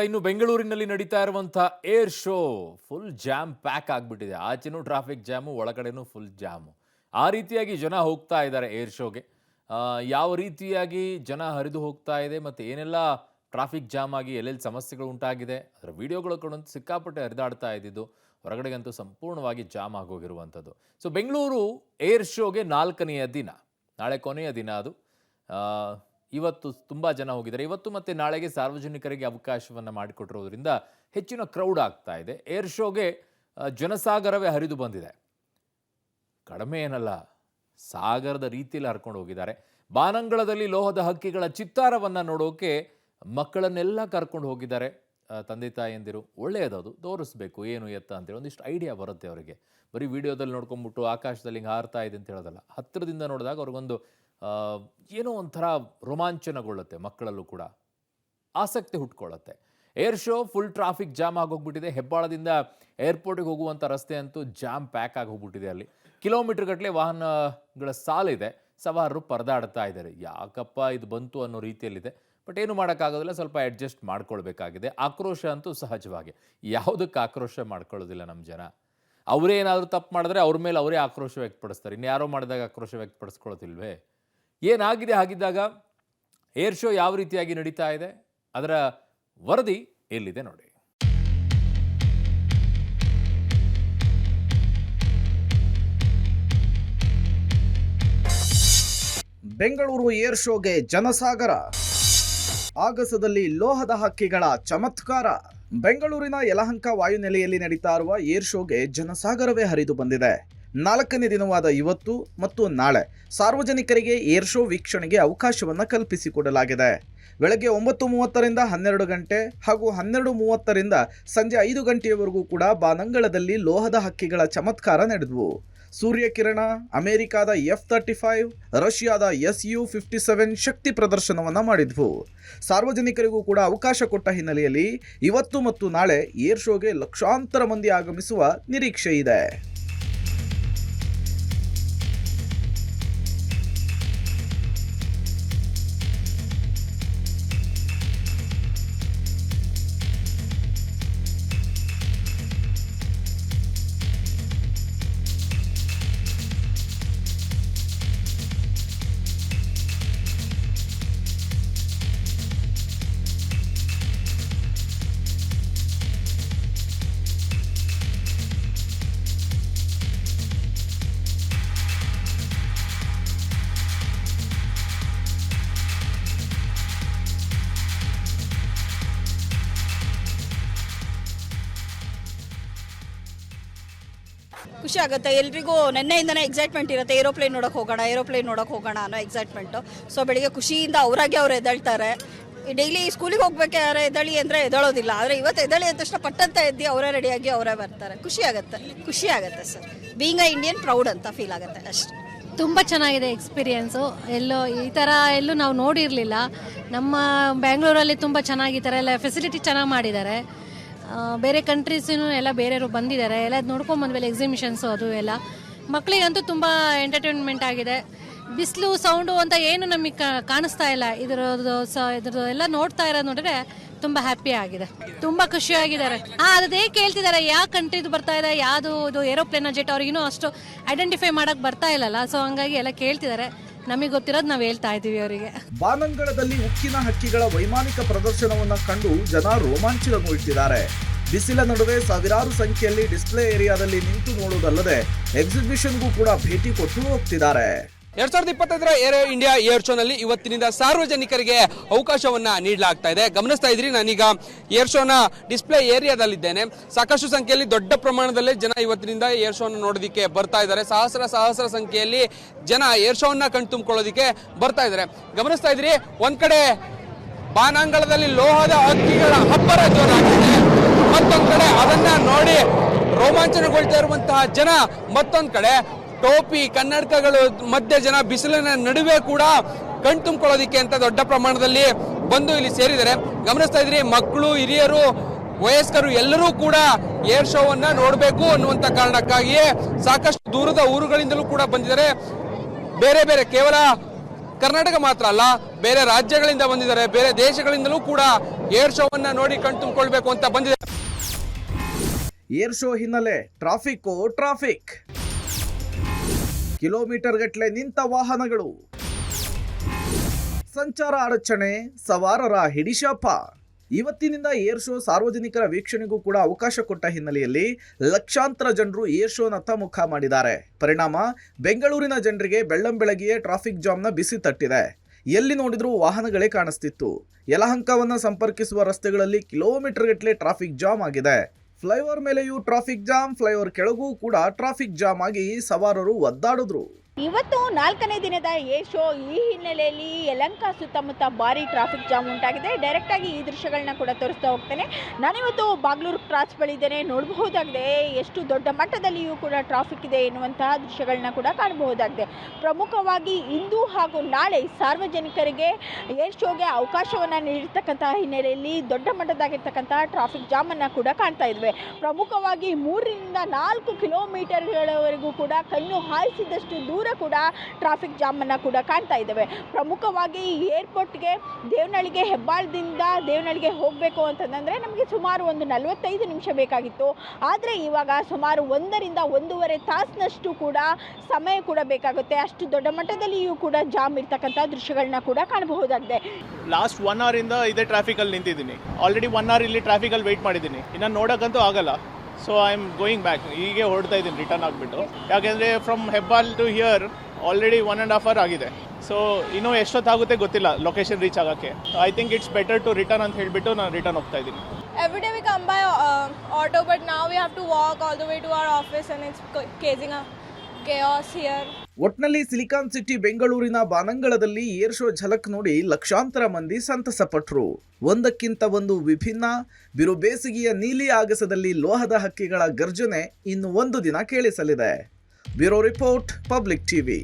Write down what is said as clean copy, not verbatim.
ಇನ್ನು ಬೆಂಗಳೂರಿನಲ್ಲಿ ನಡೀತಾ ಇರುವಂತಹ air show full jam pack ಆಗ್ಬಿಟ್ಟಿದೆ. ಆಚೆನೂ ಟ್ರಾಫಿಕ್ ಜಾಮು, ಒಳಗಡೆನೂ ಫುಲ್ ಜಾಮು. ಆ ರೀತಿಯಾಗಿ ಜನ ಹೋಗ್ತಾ ಇದ್ದಾರೆ ಏರ್ ಶೋಗೆ. ಯಾವ ರೀತಿಯಾಗಿ ಜನ ಹರಿದು ಹೋಗ್ತಾ ಇದೆ ಮತ್ತು ಏನೆಲ್ಲ ಟ್ರಾಫಿಕ್ ಜಾಮ್ ಆಗಿ ಎಲ್ಲೆಲ್ಲಿ ಸಮಸ್ಯೆಗಳು ಉಂಟಾಗಿದೆ ಅದರ ವಿಡಿಯೋಗಳು ಕೂಡ ಸಿಕ್ಕಾಪಟ್ಟೆ ಹರಿದಾಡ್ತಾ ಇದ್ದಿದ್ದು. ಹೊರಗಡೆಗಂತೂ ಸಂಪೂರ್ಣವಾಗಿ ಜಾಮ್ ಆಗೋಗಿರುವಂಥದ್ದು. ಸೊ ಬೆಂಗಳೂರು ಏರ್ ಶೋಗೆ 4ನೆಯ ದಿನ, ನಾಳೆ ಕೊನೆಯ ದಿನ ಅದು. ಇವತ್ತು ತುಂಬ ಜನ ಹೋಗಿದ್ದಾರೆ. ಇವತ್ತು ಮತ್ತು ನಾಳೆಗೆ ಸಾರ್ವಜನಿಕರಿಗೆ ಅವಕಾಶವನ್ನು ಮಾಡಿಕೊಟ್ಟಿರೋದ್ರಿಂದ ಹೆಚ್ಚಿನ ಕ್ರೌಡ್ ಆಗ್ತಾ ಇದೆ. ಏರ್ ಶೋಗೆ ಜನಸಾಗರವೇ ಹರಿದು ಬಂದಿದೆ. ಕಡಿಮೆ ಏನಲ್ಲ, ಸಾಗರದ ರೀತಿಯಲ್ಲಿ ಹರ್ಕೊಂಡು ಹೋಗಿದ್ದಾರೆ. ಬಾನಂಗಳದಲ್ಲಿ ಲೋಹದ ಹಕ್ಕಿಗಳ ಚಿತ್ತಾರವನ್ನು ನೋಡೋಕೆ ಮಕ್ಕಳನ್ನೆಲ್ಲ ಕರ್ಕೊಂಡು ಹೋಗಿದ್ದಾರೆ. ತಂದೆ ತಾಯಿಯಂದಿರು ಒಳ್ಳೆಯದದು, ತೋರಿಸ್ಬೇಕು ಏನು ಎತ್ತ ಅಂತೇಳಿ ಒಂದಿಷ್ಟು ಐಡಿಯಾ ಬರುತ್ತೆ ಅವರಿಗೆ. ಬರೀ ವಿಡಿಯೋದಲ್ಲಿ ನೋಡ್ಕೊಂಡ್ಬಿಟ್ಟು ಆಕಾಶದಲ್ಲಿ ಹಿಂಗೆ ಹಾರ್ತಾ ಇದೆ ಅಂತ ಹೇಳೋದಲ್ಲ, ಹತ್ತಿರದಿಂದ ನೋಡಿದಾಗ ಅವ್ರಿಗೊಂದು ಏನೋ ಒಂಥರ ರೋಮಾಂಚನಗೊಳ್ಳುತ್ತೆ. ಮಕ್ಕಳಲ್ಲೂ ಕೂಡ ಆಸಕ್ತಿ ಹುಟ್ಕೊಳ್ಳುತ್ತೆ. Air show full traffic jam ಆಗೋಗ್ಬಿಟ್ಟಿದೆ. ಹೆಬ್ಬಾಳದಿಂದ ಏರ್ಪೋರ್ಟಿಗೆ ಹೋಗುವಂಥ ರಸ್ತೆ ಅಂತೂ ಜಾಮ್ ಪ್ಯಾಕ್ ಆಗಿ ಹೋಗ್ಬಿಟ್ಟಿದೆ. ಅಲ್ಲಿ ಕಿಲೋಮೀಟರ್ ಗಟ್ಟಲೆ ವಾಹನಗಳ ಸಾಲಿದೆ. ಸವಾರರು ಪರದಾಡ್ತಾ ಇದ್ದಾರೆ. ಯಾಕಪ್ಪ ಇದು ಬಂತು ಅನ್ನೋ ರೀತಿಯಲ್ಲಿದೆ. ಬಟ್ ಏನು ಮಾಡೋಕ್ಕಾಗೋದಿಲ್ಲ, ಸ್ವಲ್ಪ ಅಡ್ಜಸ್ಟ್ ಮಾಡ್ಕೊಳ್ಬೇಕಾಗಿದೆ. ಆಕ್ರೋಶ ಅಂತೂ ಸಹಜವಾಗಿ, ಯಾವುದಕ್ಕೆ ಆಕ್ರೋಶ ಮಾಡ್ಕೊಳ್ಳೋದಿಲ್ಲ ನಮ್ಮ ಜನ. ಅವರೇ ಏನಾದರೂ ತಪ್ಪು ಮಾಡಿದ್ರೆ ಅವ್ರ ಮೇಲೆ ಅವರೇ ಆಕ್ರೋಶ ವ್ಯಕ್ತಪಡಿಸ್ತಾರೆ. ಇನ್ಯಾರೋ ಮಾಡಿದಾಗ ಆಕ್ರೋಶ ವ್ಯಕ್ತಪಡಿಸ್ಕೊಳ್ಳೋದಿಲ್ವೇ? ಏನಾಗಿದೆ ಹಾಗಿದ್ದಾಗ ಏರ್ ಶೋ ಯಾವ ರೀತಿಯಾಗಿ ನಡೀತಾ ಇದೆ ಅದರ ವರದಿ ಎಲ್ಲಿದೆ ನೋಡಿ. ಬೆಂಗಳೂರು ಏರ್ ಶೋಗೆ ಜನಸಾಗರ, ಆಗಸದಲ್ಲಿ ಲೋಹದ ಹಕ್ಕಿಗಳ ಚಮತ್ಕಾರ. ಬೆಂಗಳೂರಿನ ಯಲಹಂಕ ವಾಯುನೆಲೆಯಲ್ಲಿ ನಡೀತಾ ಇರುವ ಏರ್ ಶೋಗೆ ಜನಸಾಗರವೇ ಹರಿದು ಬಂದಿದೆ. 4ನೇ ದಿನವಾದ ಇವತ್ತು ಮತ್ತು ನಾಳೆ ಸಾರ್ವಜನಿಕರಿಗೆ ಏರ್ ಶೋ ವೀಕ್ಷಣೆಗೆ ಅವಕಾಶವನ್ನು ಕಲ್ಪಿಸಿಕೊಡಲಾಗಿದೆ. ಬೆಳಗ್ಗೆ 9:30ರಿಂದ 12 ಗಂಟೆ ಹಾಗೂ 12:30ರಿಂದ ಸಂಜೆ 5 ಗಂಟೆಯವರೆಗೂ ಕೂಡ ಬಾನಂಗಳದಲ್ಲಿ ಲೋಹದ ಹಕ್ಕಿಗಳ ಚಮತ್ಕಾರ ನಡೆದವು. ಸೂರ್ಯಕಿರಣ, ಅಮೆರಿಕಾದ F-35, ರಷ್ಯಾದ Su-57 ಶಕ್ತಿ ಪ್ರದರ್ಶನವನ್ನು ಮಾಡಿದ್ವು. ಸಾರ್ವಜನಿಕರಿಗೂ ಕೂಡ ಅವಕಾಶ ಕೊಟ್ಟ ಹಿನ್ನೆಲೆಯಲ್ಲಿ ಇವತ್ತು ಮತ್ತು ನಾಳೆ ಏರ್ ಶೋಗೆ ಲಕ್ಷಾಂತರ ಮಂದಿ ಆಗಮಿಸುವ ನಿರೀಕ್ಷೆ ಇದೆ. ಖುಷಿ ಆಗುತ್ತೆ ಎಲ್ರಿಗೂ. ನೆನ್ನೆಯಿಂದನೇ ಎಕ್ಸೈಟ್ಮೆಂಟ್ ಇರುತ್ತೆ, ಏರೋಪ್ಲೇನ್ ನೋಡೋಕೆ ಹೋಗೋಣ ಅನ್ನೋ ಎಕ್ಸೈಟ್ಮೆಂಟು. ಸೊ ಬೆಳಿಗ್ಗೆ ಖುಷಿಯಿಂದ ಅವರಾಗೆ ಅವ್ರು ಎದ್ದೇಳ್ತಾರೆ. ಡೈಲಿ ಸ್ಕೂಲಿಗೆ ಹೋಗ್ಬೇಕಾದ್ರೆ ಎದ್ದೇಳಿ ಅಂದರೆ ಎದ್ದೇಳೋದಿಲ್ಲ, ಆದರೆ ಇವತ್ತು ಎದ್ದೇಳಿ ಅಂದ ತಕ್ಷಣ ಪಟ್ಟಂತ ಎದ್ದು ಅವರೇ ರೆಡಿಯಾಗಿ ಅವರೇ ಬರ್ತಾರೆ. ಖುಷಿ ಆಗುತ್ತೆ sir. Being a Indian proud ಅಂತ ಫೀಲ್ ಆಗುತ್ತೆ ಅಷ್ಟೇ. ತುಂಬ ಚೆನ್ನಾಗಿದೆ ಎಕ್ಸ್ಪೀರಿಯೆನ್ಸು. ಈ ಥರ ಎಲ್ಲೂ ನಾವು ನೋಡಿರಲಿಲ್ಲ. ನಮ್ಮ ಬ್ಯಾಂಗ್ಳೂರಲ್ಲಿ ತುಂಬ ಚೆನ್ನಾಗಿ ಈ ಥರ ಎಲ್ಲ ಫೆಸಿಲಿಟಿ ಚೆನ್ನಾಗಿ ಮಾಡಿದ್ದಾರೆ. ಬೇರೆ ಕಂಟ್ರೀಸಿನೂ ಎಲ್ಲ ಬೇರೆಯವರು ಬಂದಿದ್ದಾರೆ, ಎಲ್ಲ ನೋಡ್ಕೊಂಬಂದ್ಮೇಲೆ ಎಕ್ಸಿಬಿಷನ್ಸು ಅದು ಎಲ್ಲ. ಮಕ್ಕಳಿಗಂತೂ ತುಂಬ ಎಂಟರ್ಟೈನ್ಮೆಂಟ್ ಆಗಿದೆ. ಬಿಸಿಲು ಸೌಂಡು ಅಂತ ಏನು ನಮಗೆ ಕಾಣಿಸ್ತಾ ಇಲ್ಲ. ಇದ್ರದ್ದು ಎಲ್ಲ ನೋಡ್ತಾ ಇರೋದು ನೋಡಿದ್ರೆ ತುಂಬ ಹ್ಯಾಪಿ ಆಗಿದೆ, ತುಂಬ ಖುಷಿಯಾಗಿದ್ದಾರೆ. ಅದೇ ಕೇಳ್ತಿದ್ದಾರೆ ಯಾವ ಕಂಟ್ರಿದು ಬರ್ತಾ ಇದೆ, ಯಾವುದು ಇದು ಏರೋಪ್ಲೇನ್ ಜೆಟ್, ಅವ್ರಿಗಿನ್ನೂ ಅಷ್ಟು ಐಡೆಂಟಿಫೈ ಮಾಡೋಕ್ಕೆ ಬರ್ತಾ ಇಲ್ಲಲ್ಲ. ಸೊ ಹಂಗಾಗಿ ಎಲ್ಲ ಕೇಳ್ತಿದ್ದಾರೆ. ನಮಗೆ ಗೊತ್ತಿರೋದು ನಾವು ಹೇಳ್ತಾ ಇದ್ದೀವಿ ಅವರಿಗೆ. ಬಾನಂಗಳದಲ್ಲಿ ಉಕ್ಕಿನ ಹಕ್ಕಿಗಳ ವೈಮಾನಿಕ ಪ್ರದರ್ಶನವನ್ನು ಕಂಡು ಜನ ರೋಮಾಂಚನಗೊಳ್ತಿದ್ದಾರೆ. ಬಿಸಿಲ ನಡುವೆ ಸಾವಿರಾರು ಸಂಖ್ಯೆಯಲ್ಲಿ ಡಿಸ್ಪ್ಲೇ ಏರಿಯಾದಲ್ಲಿ ನಿಂತು ನೋಡುವುದಲ್ಲದೆ ಎಕ್ಸಿಬಿಷನ್ಗೂ ಕೂಡ ಭೇಟಿ ಕೊಟ್ಟು ಹೋಗ್ತಿದ್ದಾರೆ. 2025ರ ಏರೋ ಇಂಡಿಯಾ ಏರ್ ಶೋನಲ್ಲಿ ಇವತ್ತಿನಿಂದ ಸಾರ್ವಜನಿಕರಿಗೆ ಅವಕಾಶವನ್ನ ನೀಡಲಾಗ್ತಾ ಇದೆ. ಗಮನಿಸ್ತಾ ಇದ್ರಿ, ನಾನೀಗ ಏರ್ ಶೋನ ಡಿಸ್ಪ್ಲೇ ಏರಿಯಾದಲ್ಲಿದ್ದೇನೆ. ಸಾಕಷ್ಟು ಸಂಖ್ಯೆಯಲ್ಲಿ ದೊಡ್ಡ ಪ್ರಮಾಣದಲ್ಲಿ ಜನ ಇವತ್ತಿನಿಂದ ಏರ್ ಶೋನ ನೋಡೋದಕ್ಕೆ ಬರ್ತಾ ಇದ್ದಾರೆ. ಸಹಸ್ರ ಸಂಖ್ಯೆಯಲ್ಲಿ ಜನ ಏರ್ ಶೋವನ್ನ ಕಣ್ತುಂಬಿಕೊಳ್ಳೋದಕ್ಕೆ ಬರ್ತಾ ಇದ್ದಾರೆ. ಗಮನಿಸ್ತಾ ಇದ್ರಿ, ಒಂದ್ ಕಡೆ ಬಾನಾಂಗಳದಲ್ಲಿ ಲೋಹದ ಹಕ್ಕಿಗಳ ಅಬ್ಬರ ಜೋರಾಗಿದೆ, ಮತ್ತೊಂದ್ ಕಡೆ ಅದನ್ನ ನೋಡಿ ರೋಮಾಂಚನಗೊಳ್ತಾ ಇರುವಂತಹ ಜನ, ಮತ್ತೊಂದ್ ಕಡೆ ಟೋಪಿ ಕನ್ನಡಕಗಳು ಮಧ್ಯೆ ಜನ ಬಿಸಿಲಿನ ನಡುವೆ ಕೂಡ ಕಣ್ತುಂಬಿಕೊಳ್ಳೋದಿಕ್ಕೆ ಅಂತ ದೊಡ್ಡ ಪ್ರಮಾಣದಲ್ಲಿ ಬಂದು ಇಲ್ಲಿ ಸೇರಿದ್ದಾರೆ. ಗಮನಿಸ್ತಾ ಇದ್ರಿ, ಮಕ್ಕಳು, ಹಿರಿಯರು, ವಯಸ್ಕರು ಎಲ್ಲರೂ ಕೂಡ ಏರ್ ಶೋವನ್ನ ನೋಡಬೇಕು ಅನ್ನುವಂತ ಕಾರಣಕ್ಕಾಗಿಯೇ ಸಾಕಷ್ಟು ದೂರದ ಊರುಗಳಿಂದಲೂ ಕೂಡ ಬಂದಿದ್ದಾರೆ. ಬೇರೆ ಬೇರೆ ಕೇವಲ ಕರ್ನಾಟಕ ಮಾತ್ರ ಅಲ್ಲ, ಬೇರೆ ರಾಜ್ಯಗಳಿಂದ ಬಂದಿದ್ದಾರೆ, ಬೇರೆ ದೇಶಗಳಿಂದಲೂ ಕೂಡ ಏರ್ ಶೋವನ್ನ ನೋಡಿ ಕಣ್ತುಂಬಿಕೊಳ್ಬೇಕು ಅಂತ ಬಂದಿದೆ. ಏರ್ ಶೋ ಹಿನ್ನೆಲೆ ಟ್ರಾಫಿಕ್ ಕಿಲೋಮೀಟರ್ ಗಟ್ಟಲೆ ನಿಂತ ವಾಹನಗಳು, ಸಂಚಾರ ಅಡಚಣೆ, ಸವಾರರ ಹಿಡಿಶಾಪ. ಇವತ್ತಿನಿಂದ ಏರ್ ಶೋ ಸಾರ್ವಜನಿಕರ ವೀಕ್ಷಣೆಗೂ ಕೂಡ ಅವಕಾಶ ಕೊಟ್ಟ ಹಿನ್ನೆಲೆಯಲ್ಲಿ ಲಕ್ಷಾಂತರ ಜನರು ಏರ್ ಶೋನತ್ತ ಮುಖ ಮಾಡಿದ್ದಾರೆ. ಪರಿಣಾಮ ಬೆಂಗಳೂರಿನ ಜನರಿಗೆ ಬೆಳ್ಳಂಬೆಳಗಿಯೇ ಟ್ರಾಫಿಕ್ ಜಾಮ್ನ ಬಿಸಿ ತಟ್ಟಿದೆ. ಎಲ್ಲಿ ನೋಡಿದ್ರೂ ವಾಹನಗಳೇ ಕಾಣಿಸ್ತಿತ್ತು. ಯಲಹಂಕವನ್ನ ಸಂಪರ್ಕಿಸುವ ರಸ್ತೆಗಳಲ್ಲಿ ಕಿಲೋಮೀಟರ್ ಗಟ್ಟಲೆ ಟ್ರಾಫಿಕ್ ಜಾಮ್ ಆಗಿದೆ. ಫ್ಲೈಓವರ್ ಮೇಲೆಯೂ ಟ್ರಾಫಿಕ್ ಜಾಮ್, ಫ್ಲೈಓವರ್ ಕೆಳಗೂ ಕೂಡ ಟ್ರಾಫಿಕ್ ಜಾಮ್ ಆಗಿ ಸವಾರರು ಒದ್ದಾಡಿದ್ರು. ಇವತ್ತು 4ನೇ ದಿನದ ಏರ್ ಶೋ. ಈ ಹಿನ್ನೆಲೆಯಲ್ಲಿ ಯಲಹಂಕ ಸುತ್ತಮುತ್ತ ಭಾರಿ ಟ್ರಾಫಿಕ್ ಜಾಮ್ ಉಂಟಾಗಿದೆ. ಡೈರೆಕ್ಟ್ ಆಗಿ ಈ ದೃಶ್ಯಗಳನ್ನ ಕೂಡ ತೋರಿಸ್ತಾ ಹೋಗ್ತೇನೆ. ನಾನಿವತ್ತು ಬಾಗ್ಲೂರು ಕ್ರಾಸ್ ಬಳಿ ಇದ್ದೇನೆ. ನೋಡಬಹುದಾಗಿದೆ ಎಷ್ಟು ದೊಡ್ಡ ಮಟ್ಟದಲ್ಲಿಯೂ ಕೂಡ ಟ್ರಾಫಿಕ್ ಇದೆ ಎನ್ನುವಂತಹ ದೃಶ್ಯಗಳನ್ನ ಕೂಡ ಕಾಣಬಹುದಾಗಿದೆ. ಪ್ರಮುಖವಾಗಿ ಇಂದು ಹಾಗೂ ನಾಳೆ ಸಾರ್ವಜನಿಕರಿಗೆ ಏರ್ ಶೋಗೆ ಅವಕಾಶವನ್ನು ನೀಡಿರ್ತಕ್ಕಂತಹ ಹಿನ್ನೆಲೆಯಲ್ಲಿ ದೊಡ್ಡ ಮಟ್ಟದಾಗಿರ್ತಕ್ಕಂತಹ ಟ್ರಾಫಿಕ್ ಜಾಮನ್ನು ಕೂಡ ಕಾಣ್ತಾ ಇದ್ವಿ. ಪ್ರಮುಖವಾಗಿ 3 ರಿಂದ 4 ಕಿಲೋಮೀಟರ್ಗಳವರೆಗೂ ಕೂಡ ಕಣ್ಣು ಹಾಯಿಸಿದಷ್ಟು ದೂರ ಕೂಡ ಟ್ರಾಫಿಕ್ ಜಾಮ್ ಅನ್ನ ಕೂಡ ಕಾಣ್ತಾ ಇದ್ದೇವೆ. ಪ್ರಮುಖವಾಗಿ ಏರ್ಪೋರ್ಟ್ಗೆ ದೇವನಹಳ್ಳಿಗೆ ಹೆಬ್ಬಾಳದಿಂದ ದೇವನಹಳ್ಳಿಗೆ ಹೋಗಬೇಕು ಅಂತಂದ್ರೆ ನಮಗೆ ಸುಮಾರು ಒಂದು 45 ನಿಮಿಷ ಬೇಕಾಗಿತ್ತು. ಆದರೆ ಇವಾಗ ಸುಮಾರು 1 ರಿಂದ 1.5 ತಾಸಿನಷ್ಟು ಕೂಡ ಸಮಯ ಕೂಡ ಬೇಕಾಗುತ್ತೆ. ಅಷ್ಟು ದೊಡ್ಡ ಮಟ್ಟದಲ್ಲಿಯೂ ಕೂಡ ಜಾಮ್ ಇರ್ತಕ್ಕಂಥ ದೃಶ್ಯಗಳನ್ನ ಕೂಡ ಕಾಣಬಹುದಾಗಿದೆ. ಲಾಸ್ಟ್ 1 hour ಇಂದ ಇದೇ ಟ್ರಾಫಿಕ್ ಅಲ್ಲಿ ನಿಂತಿದ್ದೀನಿ. ಆಲ್ರೆಡಿ 1 hour ಇಲ್ಲಿ ಟ್ರಾಫಿಕ್ ಅಲ್ಲಿ ವೇಟ್ ಮಾಡಿದ್ದೀನಿ. ಇನ್ನು ನೋಡೋಕ್ಕಂತೂ ಆಗಲ್ಲ. So I am going back. ಹೀಗೆ ಹೊರಡ್ತಾ ಇದ್ದೀನಿ ರಿಟರ್ನ್ ಆಗಿಬಿಟ್ಟು. ಯಾಕೆಂದರೆ from Hebbal to here already 1.5 hour ಆಗಿದೆ. ಸೊ ಇನ್ನೂ ಎಷ್ಟೊತ್ತಾಗುತ್ತೆ ಗೊತ್ತಿಲ್ಲ ಲೊಕೇಶನ್ ರೀಚ್ ಆಗೋಕ್ಕೆ. I think it's better to return ಅಂತ ಹೇಳಿಬಿಟ್ಟು ನಾನು ರಿಟರ್ನ್ ಹೋಗ್ತಾ ಇದ್ದೀನಿ. Every day we come by auto, but now we have to walk all the way to our office and it's causing a chaos here. ಒಟ್ನಲ್ಲಿ silicon city ಬೆಂಗಳೂರಿನ ಬಾನಂಗಳದಲ್ಲಿ air show ಝಲಕ್ ನೋಡಿ ಲಕ್ಷಾಂತರ ಮಂದಿ ಸಂತಸ ಪಟ್ರು. ಒಂದಕ್ಕಿಂತ ಒಂದು ವಿಭಿನ್ನ ಬಿರು ಬೇಸಿಗೆಯ ನೀಲಿ ಆಗಸದಲ್ಲಿ ಲೋಹದ ಹಕ್ಕಿಗಳ ಗರ್ಜನೆ ಇನ್ನು 1 ದಿನ ಕೇಳಿಸಲಿದೆ. Bureau report, public TV.